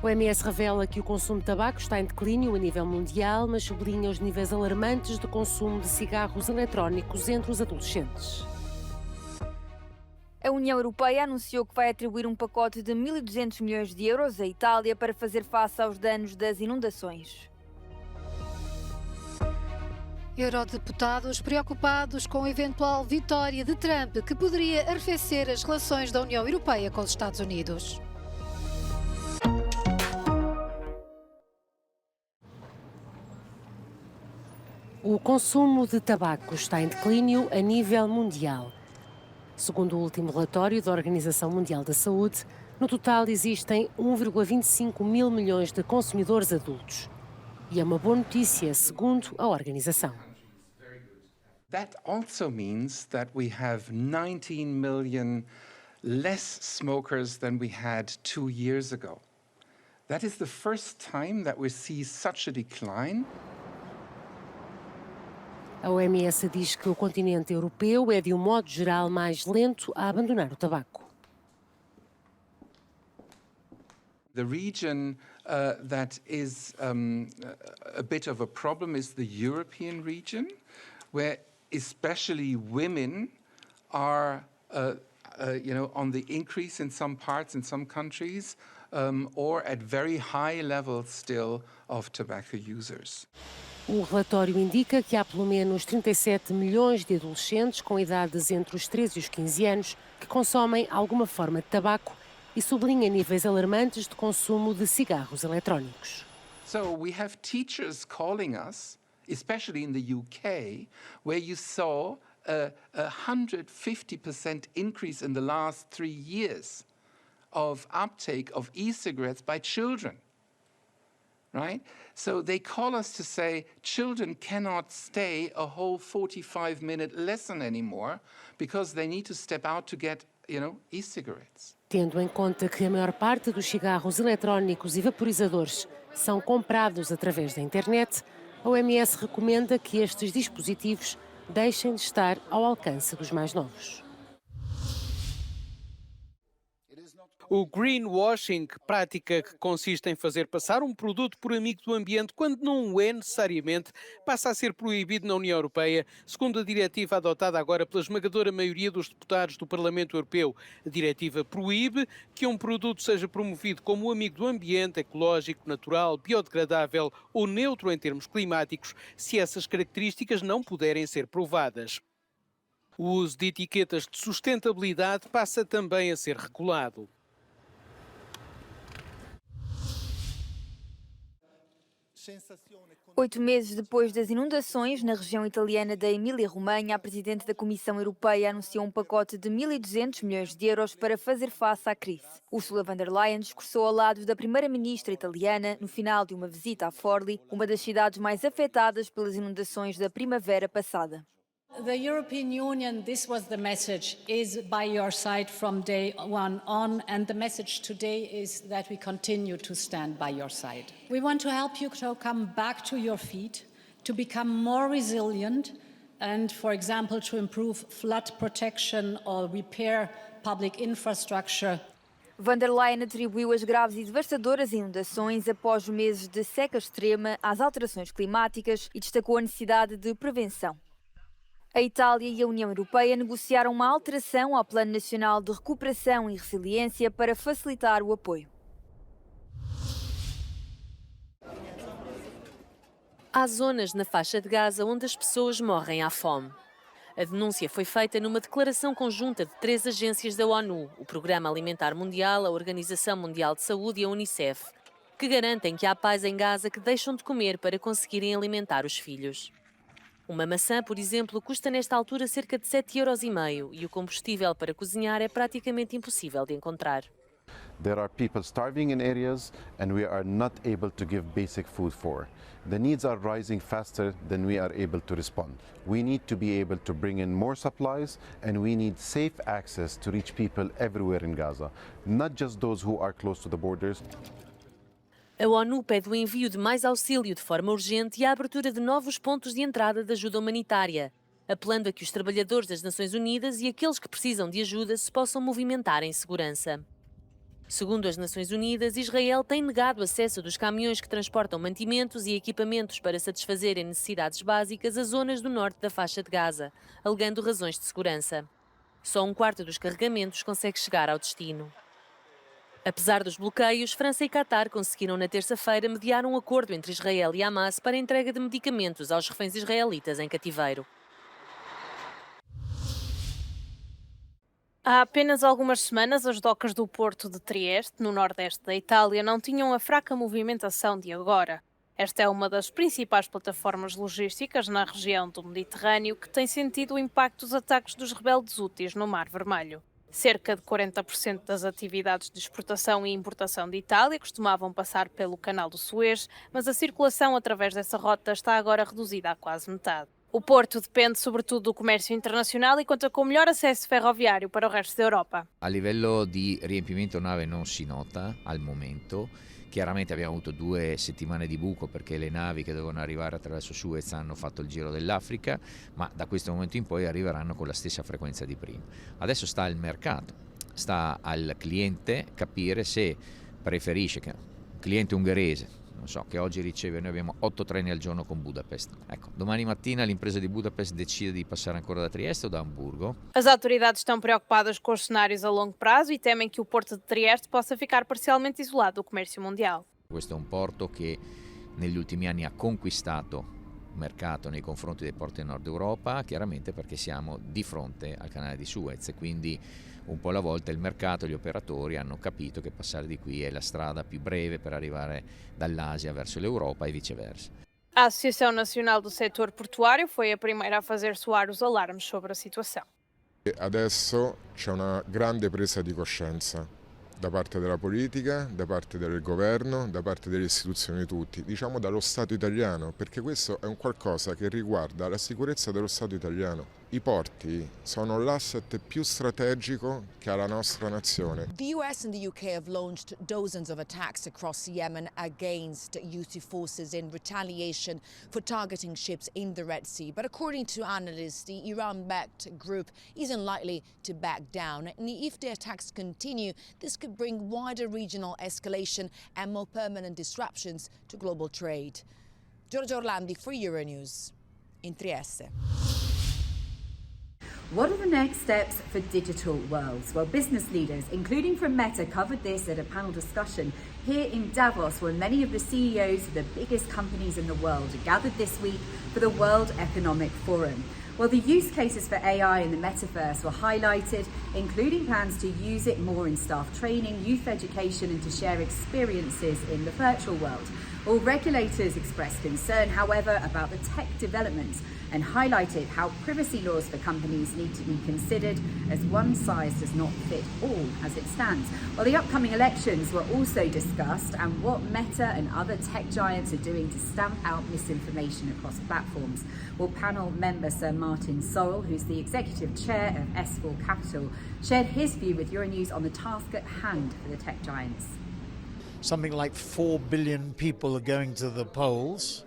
O OMS revela que o consumo de tabaco está em declínio a nível mundial, mas sublinha os níveis alarmantes de consumo de cigarros eletrónicos entre os adolescentes. A União Europeia anunciou que vai atribuir um pacote de 1.200 milhões de euros à Itália para fazer face aos danos das inundações. Eurodeputados preocupados com a eventual vitória de Trump, que poderia arrefecer as relações da União Europeia com os Estados Unidos. O consumo de tabaco está em declínio a nível mundial. Segundo o último relatório da Organização Mundial da Saúde, no total existem 1,25 mil milhões de consumidores adultos. E é uma boa notícia, segundo a organização. That also means that we have 19 million less smokers than we had 2 years ago. That is the first time that we see such a decline. A OMS diz que o continente europeu é, de um modo geral, mais lento a abandonar o tabaco. The region that is a bit of a problem is the European region, where especially women are, on the increase in some parts, in some countries, or at very high levels still of tobacco users. O relatório indica que há pelo menos 37 milhões de adolescentes com idades entre os 13 e os 15 anos que consomem alguma forma de tabaco e sublinha níveis alarmantes de consumo de cigarros eletrónicos. So we have teachers calling us, especially in the UK, where you saw a 150% increase in the last 3 years of uptake of e-cigarettes by children. Right? So they call us to say children cannot stay a whole 45-minute lesson anymore because they need to step out to get, e-cigarettes. Tendo em conta que a maior parte dos cigarros eletrónicos e vaporizadores são comprados através da internet, a OMS recomenda que estes dispositivos deixem de estar ao alcance dos mais novos. O greenwashing, prática que consiste em fazer passar um produto por amigo do ambiente quando não o é necessariamente, passa a ser proibido na União Europeia, segundo a diretiva adotada agora pela esmagadora maioria dos deputados do Parlamento Europeu. A diretiva proíbe que um produto seja promovido como amigo do ambiente, ecológico, natural, biodegradável ou neutro em termos climáticos, se essas características não puderem ser provadas. O uso de etiquetas de sustentabilidade passa também a ser regulado. 8 meses depois das inundações na região italiana da Emília-Romanha, a Presidente da Comissão Europeia anunciou um pacote de 1.200 milhões de euros para fazer face à crise. Ursula von der Leyen discursou ao lado da Primeira-Ministra italiana no final de uma visita a Forlì, uma das cidades mais afetadas pelas inundações da primavera passada. The European Union, this was the message, is by your side from day one on, and the message today is that we continue to stand by your side. We want to help you to come back to your feet, to become more resilient, and, for example, to improve flood protection or repair public infrastructure. Von der Leyen atribuiu as graves e devastadoras inundações após meses de seca extrema às alterações climáticas e destacou a necessidade de prevenção. A Itália e a União Europeia negociaram uma alteração ao Plano Nacional de Recuperação e Resiliência para facilitar o apoio. Há zonas na faixa de Gaza onde as pessoas morrem à fome. A denúncia foi feita numa declaração conjunta de 3 agências da ONU, o Programa Alimentar Mundial, a Organização Mundial de Saúde e a Unicef, que garantem que há pais em Gaza que deixam de comer para conseguirem alimentar os filhos. Uma maçã, por exemplo, custa nesta altura cerca de 7,5 € e o combustível para cozinhar é praticamente impossível de encontrar. There are people starving in areas and we are not able to give basic food for. The needs are rising faster than we are able to respond. We need to be able to bring in more supplies and we need safe access to reach people everywhere in Gaza, not just those who are close to the borders. A ONU pede o envio de mais auxílio de forma urgente e a abertura de novos pontos de entrada de ajuda humanitária, apelando a que os trabalhadores das Nações Unidas e aqueles que precisam de ajuda se possam movimentar em segurança. Segundo as Nações Unidas, Israel tem negado acesso dos caminhões que transportam mantimentos e equipamentos para satisfazerem necessidades básicas a zonas do norte da faixa de Gaza, alegando razões de segurança. Só um quarto dos carregamentos consegue chegar ao destino. Apesar dos bloqueios, França e Qatar conseguiram na terça-feira mediar um acordo entre Israel e Hamas para a entrega de medicamentos aos reféns israelitas em cativeiro. Há apenas algumas semanas, as docas do porto de Trieste, no nordeste da Itália, não tinham a fraca movimentação de agora. Esta é uma das principais plataformas logísticas na região do Mediterrâneo que tem sentido o impacto dos ataques dos rebeldes hútis no Mar Vermelho. Cerca de 40% das atividades de exportação e importação de Itália costumavam passar pelo Canal do Suez, mas a circulação através dessa rota está agora reduzida a quase metade. O porto depende sobretudo do comércio internacional e conta com o melhor acesso ferroviário para o resto da Europa. A livello di riempimento nave non si nota al momento. Chiaramente abbiamo avuto 2 settimane di buco perché le navi che dovevano arrivare attraverso Suez hanno fatto il giro dell'Africa, ma da questo momento in poi arriveranno con la stessa frequenza di prima. Adesso sta al mercato, sta al cliente capire se preferisce, che un cliente ungherese, non so, che oggi riceve, noi abbiamo 8 treni al giorno con Budapest. Ecco, domani mattina l'impresa di Budapest decide di passare ancora da Trieste o da Hamburgo. As autoridades estão preocupadas com os cenários a longo prazo e temem que o porto de Trieste possa ficar parcialmente isolado do comércio mundial. Questo è un porto che negli ultimi anni ha conquistato mercato nei confronti dei porti del nord Europa, chiaramente perché siamo di fronte al canale di Suez, quindi un po' alla volta il mercato e gli operatori hanno capito che passare di qui è la strada più breve per arrivare dall'Asia verso l'Europa e viceversa. A Associação Nacional do Setor Portuário foi a primeira a fazer soar os alarmes sobre a situação. Adesso c'è una grande presa di coscienza da parte della politica, da parte del governo, da parte delle istituzioni tutti, diciamo dallo Stato italiano, perché questo è un qualcosa che riguarda la sicurezza dello Stato italiano. I porti sono l'asset più strategico che ha la nostra nazione. The US and the UK have launched dozens of attacks across Yemen against Houthi forces in retaliation for targeting ships in the Red Sea. But according to analysts, the Iran-backed group isn't likely to back down. And if the attacks continue, this could bring wider regional escalation and more permanent disruptions to global trade. Giorgio Orlandi for Euronews in Trieste. What are the next steps for digital worlds? Well, business leaders, including from Meta, covered this at a panel discussion here in Davos, where many of the CEOs of the biggest companies in the world are gathered this week for the World Economic Forum. Well, the use cases for AI in the metaverse were highlighted, including plans to use it more in staff training, youth education, and to share experiences in the virtual world. All regulators expressed concern, however, about the tech developments and highlighted how privacy laws for companies need to be considered, as one size does not fit all as it stands. Well, the upcoming elections were also discussed and what Meta and other tech giants are doing to stamp out misinformation across platforms. Well, panel member Sir Martin Sorrell, who's the executive chair of S4 Capital, shared his view with Euronews on the task at hand for the tech giants. Something like 4 billion people are going to the polls,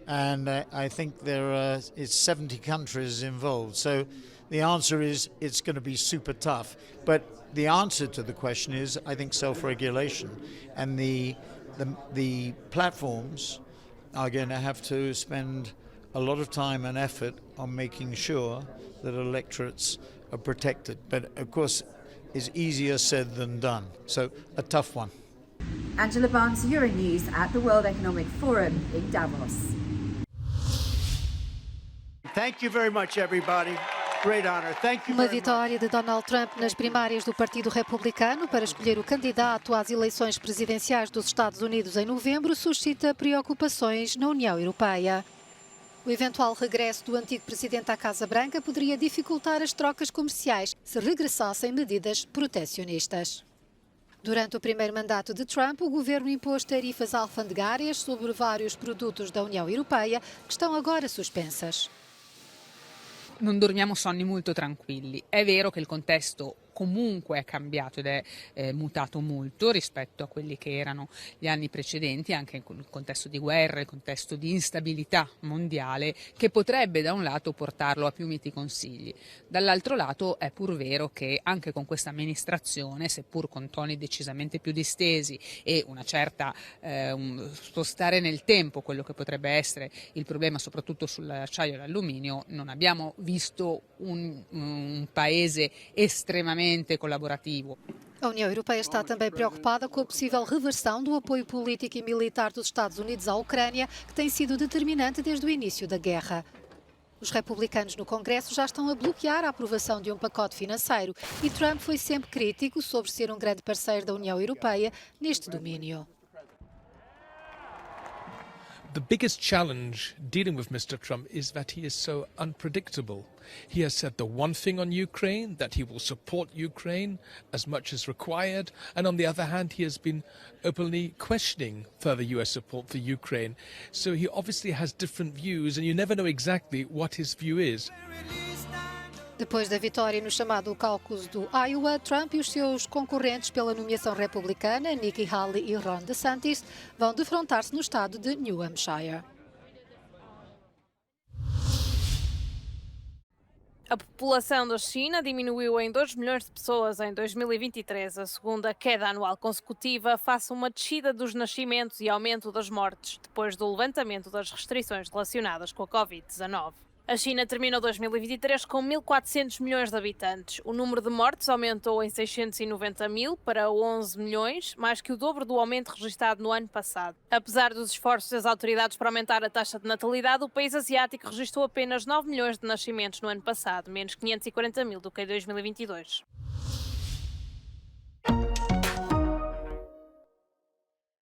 and I think there is 70 countries involved. So the answer is it's going to be super tough. But the answer to the question is, I think, self-regulation, and the platforms are going to have to spend a lot of time and effort on making sure that electorates are protected. But of course, it's easier said than done. So a tough one. Angela Barnes, Euronews at the World Economic Forum in Davos. Thank you very much, everybody. Great honor. Thank you Uma very much. vitória de Donald Trump nas primárias do Partido Republicano para escolher o candidato às eleições presidenciais dos Estados Unidos em novembro suscita preocupações na União Europeia. O eventual regresso do antigo presidente à Casa Branca poderia dificultar as trocas comerciais se regressassem medidas protecionistas. Durante o primeiro mandato de Trump, o governo impôs tarifas alfandegárias sobre vários produtos da União Europeia que estão agora suspensas. Non dormiamo sonni molto tranquilli. È vero che il contesto comunque è cambiato ed è mutato molto rispetto a quelli che erano gli anni precedenti, anche nel contesto di guerra, nel contesto di instabilità mondiale, che potrebbe da un lato portarlo a più miti consigli. Dall'altro lato è pur vero che anche con questa amministrazione, seppur con toni decisamente più distesi e una certa spostare nel tempo quello che potrebbe essere il problema soprattutto sull'acciaio e l'alluminio, non abbiamo visto un paese estremamente collaborativo. A União Europeia está também preocupada com a possível reversão do apoio político e militar dos Estados Unidos à Ucrânia, que tem sido determinante desde o início da guerra. Os republicanos no Congresso já estão a bloquear a aprovação de um pacote financeiro e Trump foi sempre crítico sobre ser um grande parceiro da União Europeia neste domínio. The biggest challenge dealing with Mr. Trump is that he is so unpredictable. He has said the one thing on Ukraine, that he will support Ukraine as much as required, and on the other hand he has been openly questioning further US support for Ukraine. So he obviously has different views and you never know exactly what his view is. Depois da vitória no chamado caucus do Iowa, Trump e os seus concorrentes pela nomeação republicana, Nikki Haley e Ron DeSantis, vão defrontar-se no estado de New Hampshire. A população da China diminuiu em 2 milhões de pessoas em 2023, a segunda queda anual consecutiva, face a uma descida dos nascimentos e aumento das mortes, depois do levantamento das restrições relacionadas com a Covid-19. A China terminou 2023 com 1.400 milhões de habitantes. O número de mortes aumentou em 690 mil para 11 milhões, mais que o dobro do aumento registrado no ano passado. Apesar dos esforços das autoridades para aumentar a taxa de natalidade, o país asiático registrou apenas 9 milhões de nascimentos no ano passado, menos 540 mil do que em 2022.